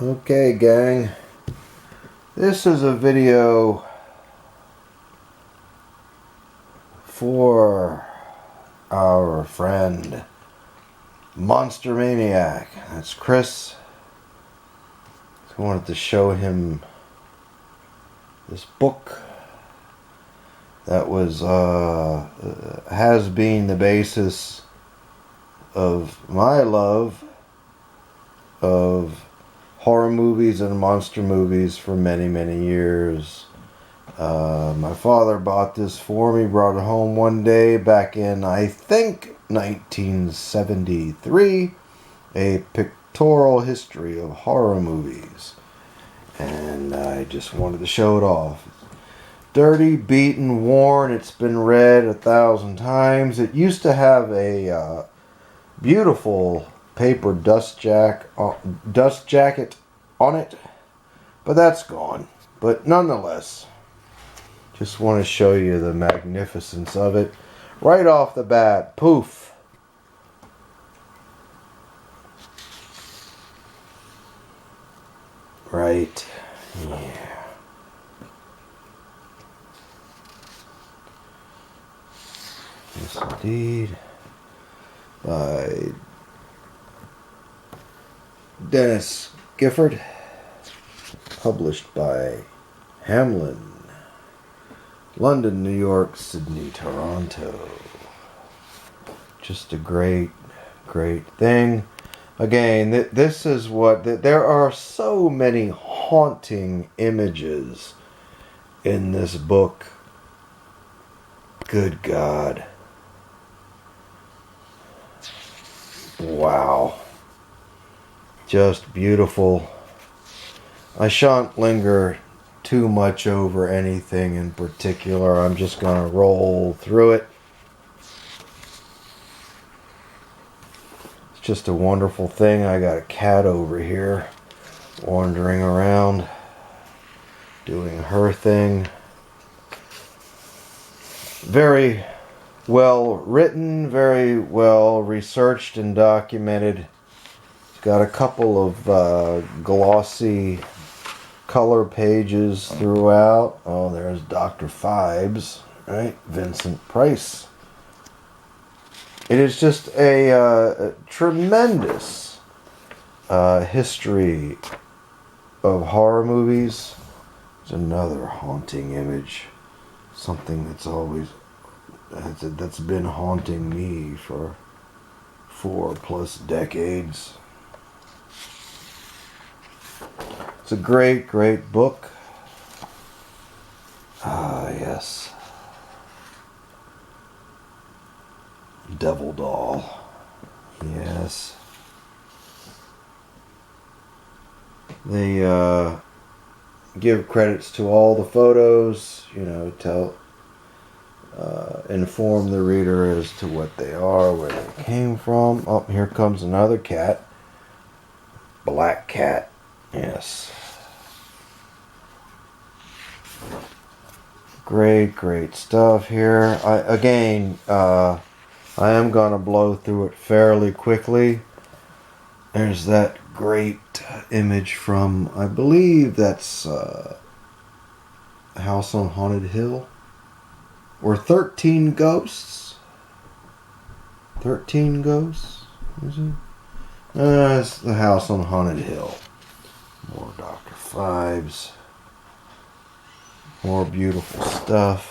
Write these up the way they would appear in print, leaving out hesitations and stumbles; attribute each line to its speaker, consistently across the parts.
Speaker 1: Okay, gang, this is a video for our friend Monster Maniac. That's Chris. I wanted to show him this book that was has been the basis of my love of horror movies and monster movies for many years. My father bought this for me, brought it home one day back in, I think, 1973, a pictorial history of horror movies, and I just wanted to show it off. Dirty, beaten, worn, it's been read 1,000 times. It used to have a beautiful paper dust jacket on it, but that's gone. But nonetheless, just want to show you the magnificence of it right off the bat. Poof. Right. Yeah. Yes, indeed. By Dennis Gifford, published by Hamlin, London, New York, Sydney, Toronto. Just a great thing. Again, this is what, there are so many haunting images in this book. Good God. Wow. Just beautiful. I shan't linger too much over anything in particular. I'm just going to roll through it. It's just a wonderful thing. I got a cat over here wandering around, doing her thing. Very well written, very well researched and documented. It's got a couple of glossy color pages throughout. Oh, there's Dr. Phibes, right? Vincent Price. It is just a tremendous history of horror movies. There's another haunting image. Something that's been haunting me for 4+ decades. It's a great book. Ah, yes. Devil Doll. Yes. They give credits to all the photos, inform the reader as to what they are, where they came from. Oh, here comes another cat. Black cat. Yes. Great stuff here. I am going to blow through it fairly quickly. There's that great image from, I believe that's House on Haunted Hill. Or 13 Ghosts. 13 Ghosts? Is it? It's the House on Haunted Hill. More Dr. Phibes. More beautiful stuff.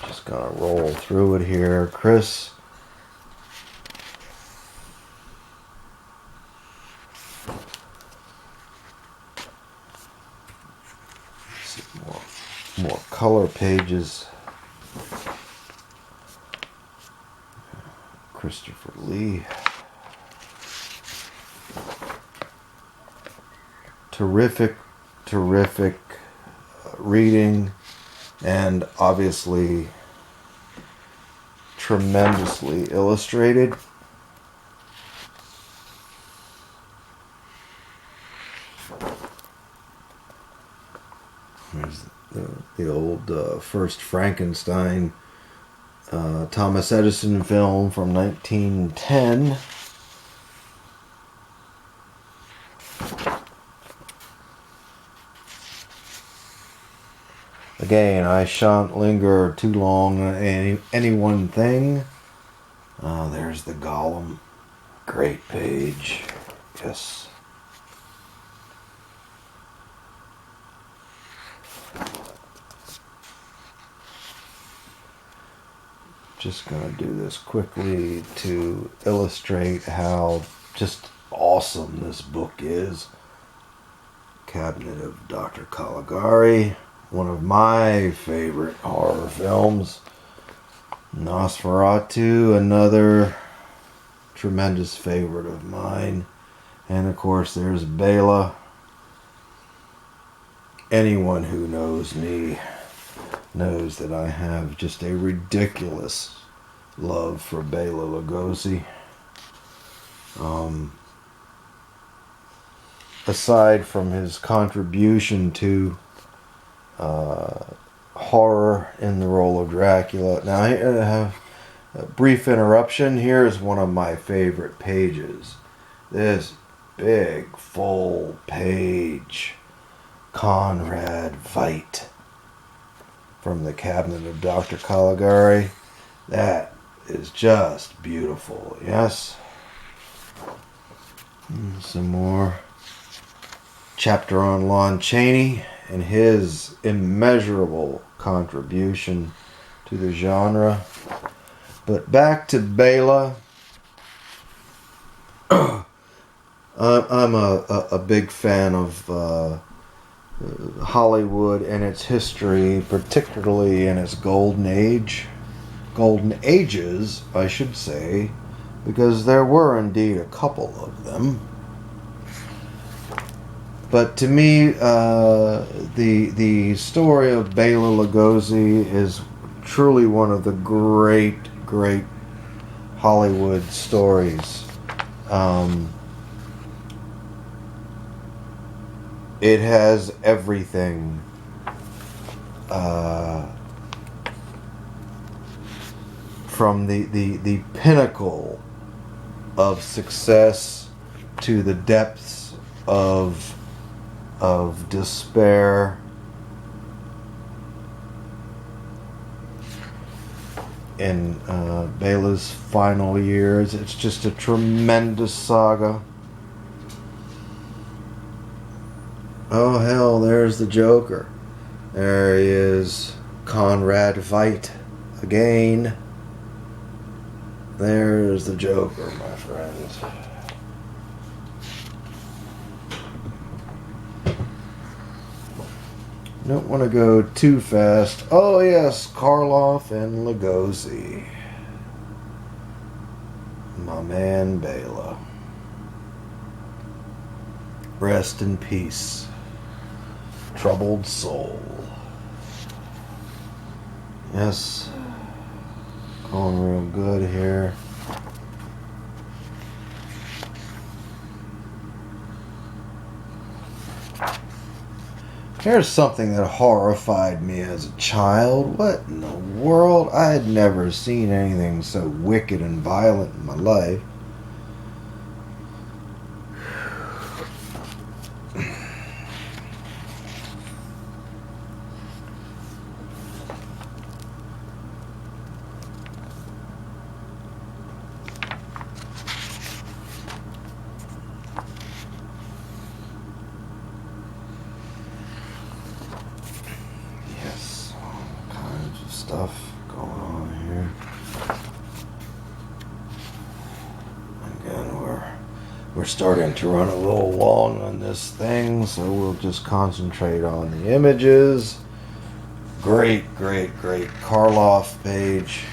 Speaker 1: Just gonna roll through it here. Chris. More color pages. Christopher Lee. Terrific reading, and obviously tremendously illustrated. There's the old first Frankenstein Thomas Edison film from 1910. Again, I shan't linger too long on any one thing. There's the Golem. Great page. Yes. Just going to do this quickly to illustrate how just awesome this book is. Cabinet of Dr. Caligari. One of my favorite horror films. Nosferatu, another tremendous favorite of mine. And of course there's Bela. Anyone who knows me knows that I have just a ridiculous love for Bela Lugosi. Aside from his contribution to horror in the role of Dracula. Now, I have a brief interruption. Here's one of my favorite pages. This big, full page. Conrad Veidt from the Cabinet of Dr. Caligari. That is just beautiful, yes? Some more. Chapter on Lon Chaney and his immeasurable contribution to the genre. But back to Bela. I'm a big fan of Hollywood and its history, particularly in its golden ages, I should say, because there were indeed a couple of them. But to me, the story of Bela Lugosi is truly one of the great Hollywood stories. It has everything. From the pinnacle of success to the depths of despair. In Bela's final years, it's just a tremendous saga. Oh hell, there's the Joker. There he is, Conrad Veidt again. There's the Joker, my friends. Don't want to go too fast. Oh yes, Karloff and Lugosi. My man Bela. Rest in peace. Troubled soul. Yes. Going real good here. Here's something that horrified me as a child. What in the world? I had never seen anything so wicked and violent in my life. Stuff going on here. Again, we're starting to run a little long on this thing, so we'll just concentrate on the images. Great Karloff page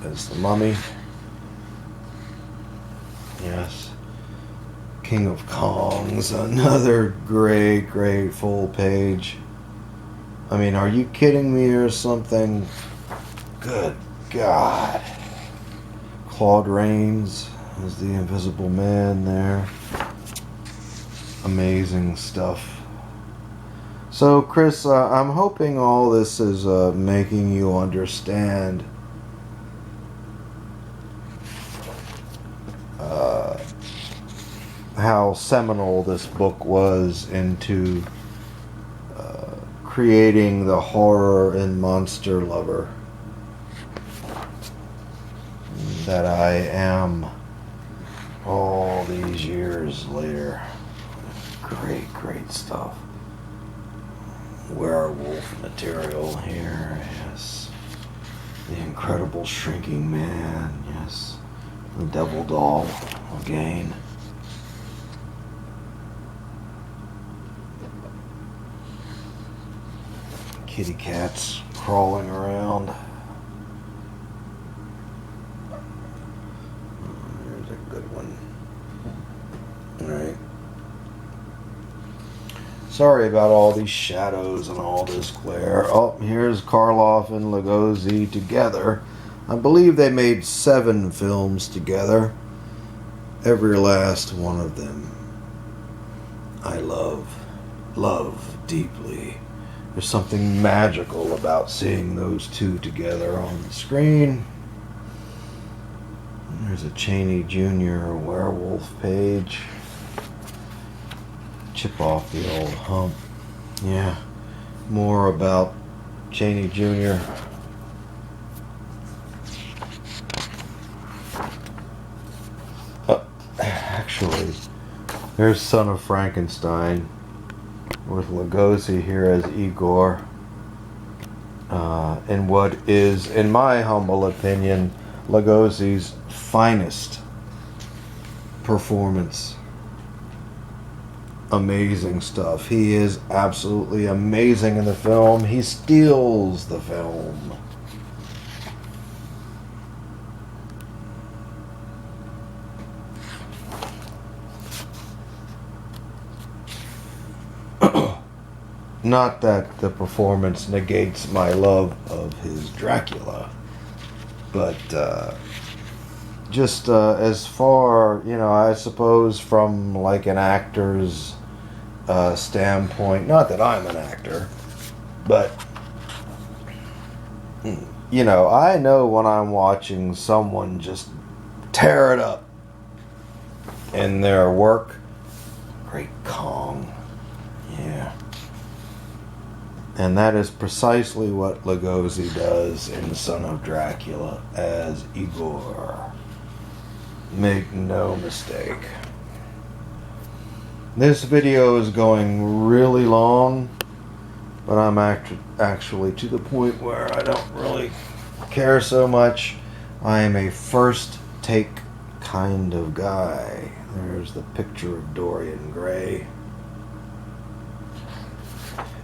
Speaker 1: as the Mummy. Yes. King of Kongs, another great full page. I mean, are you kidding me or something? Good God. Claude Rains is the Invisible Man there. Amazing stuff. So, Chris, I'm hoping all this is making you understand how seminal this book was into creating the horror and monster lover that I am all these years later. Great, great stuff. Werewolf material here, yes. The Incredible Shrinking Man, yes. The Devil Doll, again. Kitty cats crawling around. There's a good one. Alright. Sorry about all these shadows and all this glare. Oh, here's Karloff and Lugosi together. I believe they made 7 films together. Every last one of them I love deeply. There's something magical about seeing those two together on the screen. There's a Cheney Jr. werewolf page. Chip off the old hump. Yeah, more about Cheney Jr. Actually, there's Son of Frankenstein with Lugosi here as Igor. In what is, in my humble opinion, Lugosi's finest performance. Amazing stuff. He is absolutely amazing in the film. He steals the film. Not that the performance negates my love of his Dracula, but just as far, I suppose from like an actor's standpoint, not that I'm an actor, but I know when I'm watching someone just tear it up in their work. Great Kong. Yeah. And that is precisely what Lugosi does in Son of Dracula as Igor. Make no mistake. This video is going really long, but I'm actually to the point where I don't really care so much. I am a first take kind of guy. There's the picture of Dorian Gray.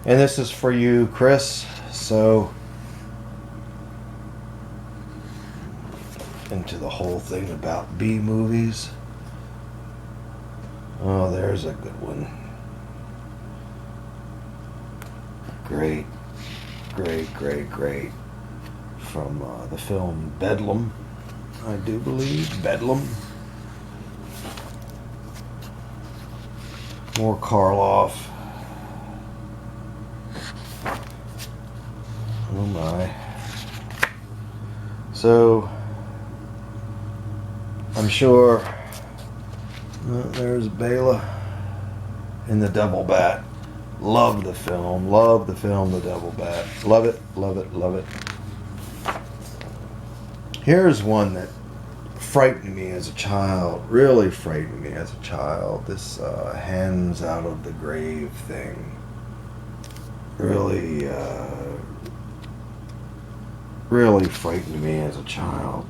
Speaker 1: And this is for you, Chris. So, into the whole thing about B movies. Oh, there's a good one. Great, great, great, great. From the film Bedlam, I do believe. Bedlam. More Karloff. Oh my. So, I'm sure there's Bela in The Devil Bat. Love the film, The Devil Bat. Love it, love it, love it. Here's one that frightened me as a child, really frightened me as a child. This hands out of the grave thing. Really frightened me as a child.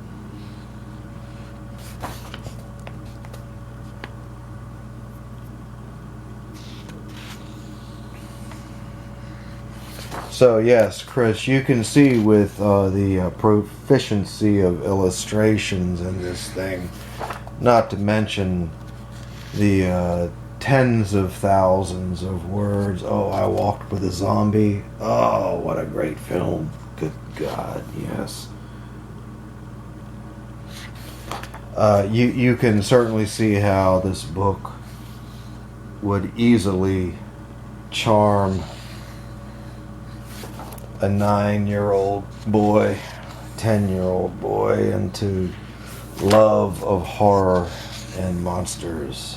Speaker 1: So yes, Chris, you can see with the proficiency of illustrations in this thing, not to mention the tens of thousands of words. Oh, I walked with a zombie. Oh, what a great film. Good God, yes. You can certainly see how this book would easily charm a 9-year-old boy, 10-year-old boy into love of horror and monsters.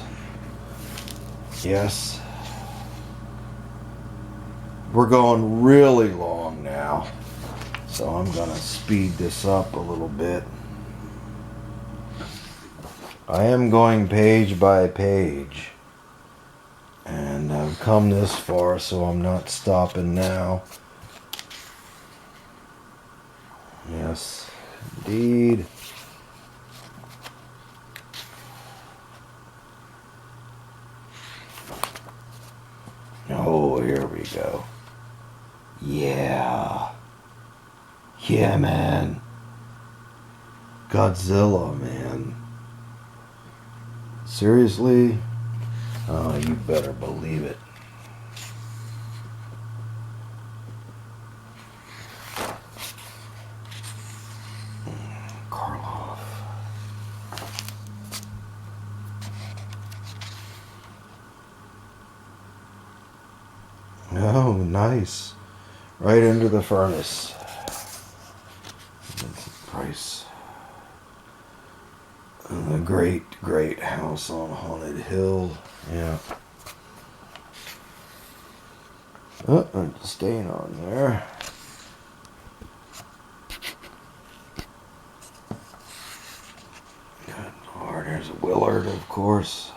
Speaker 1: Yes. we're going really long now. So I'm going to speed this up a little bit. I am going page by page. And I've come this far, so I'm not stopping now. Yes, indeed. Oh, here we go. Yeah. Yeah, man. Godzilla, man. Seriously? Oh, you better believe it. Karloff. Oh, nice. Right into the furnace. That's the price. The great house on Haunted Hill. Yeah. Oh, and stain on there. Good Lord, there's a Willard, of course.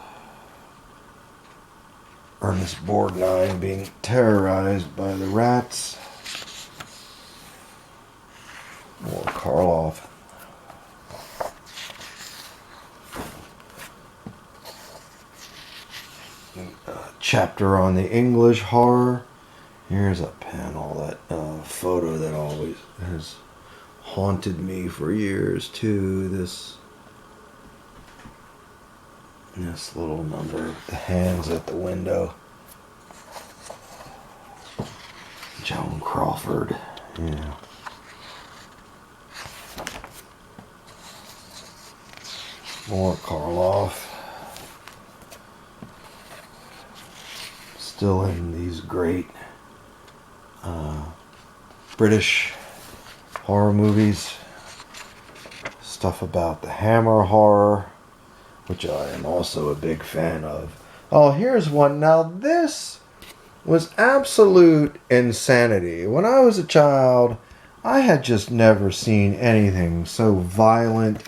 Speaker 1: Ernest Borgnine being terrorized by the rats. More Karloff. Chapter on the English horror. Here's a panel, that photo that always has haunted me for years too. This little number, the hands at the window. Joan Crawford. Yeah. More Karloff. Still in these great British horror movies. Stuff about the Hammer horror, which I am also a big fan of. Oh, here's one. Now this was absolute insanity. When I was a child, I had just never seen anything so violent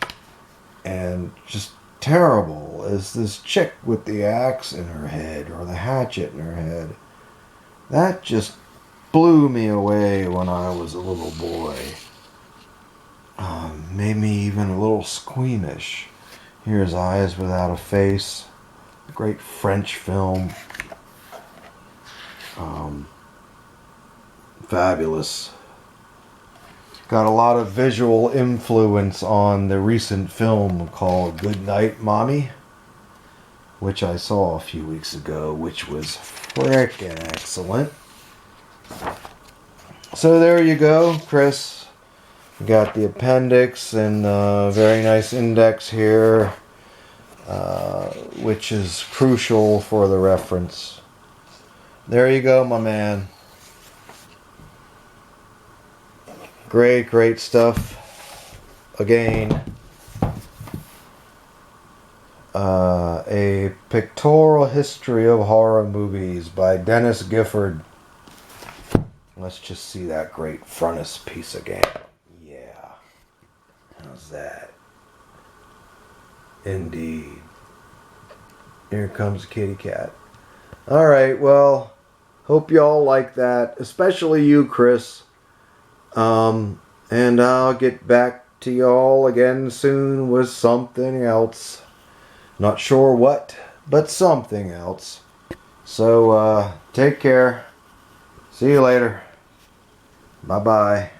Speaker 1: and just terrible as this chick with the axe in her head, or the hatchet in her head. That just blew me away when I was a little boy. Made me even a little squeamish. Here's Eyes Without a Face. Great French film. Fabulous. Got a lot of visual influence on the recent film called Good Night, Mommy, which I saw a few weeks ago, which was frickin' excellent. So there you go, Chris. You got the appendix and a very nice index here, which is crucial for the reference. There you go, my man. Great stuff. Again, a pictorial history of horror movies by Dennis Gifford. Let's just see that great frontispiece again. Yeah. How's that? Indeed. Here comes a kitty cat. Alright, well, hope y'all like that. Especially you, Chris. And I'll get back to y'all again soon with something else. Not sure what, but something else. So, take care. See you later. Bye-bye.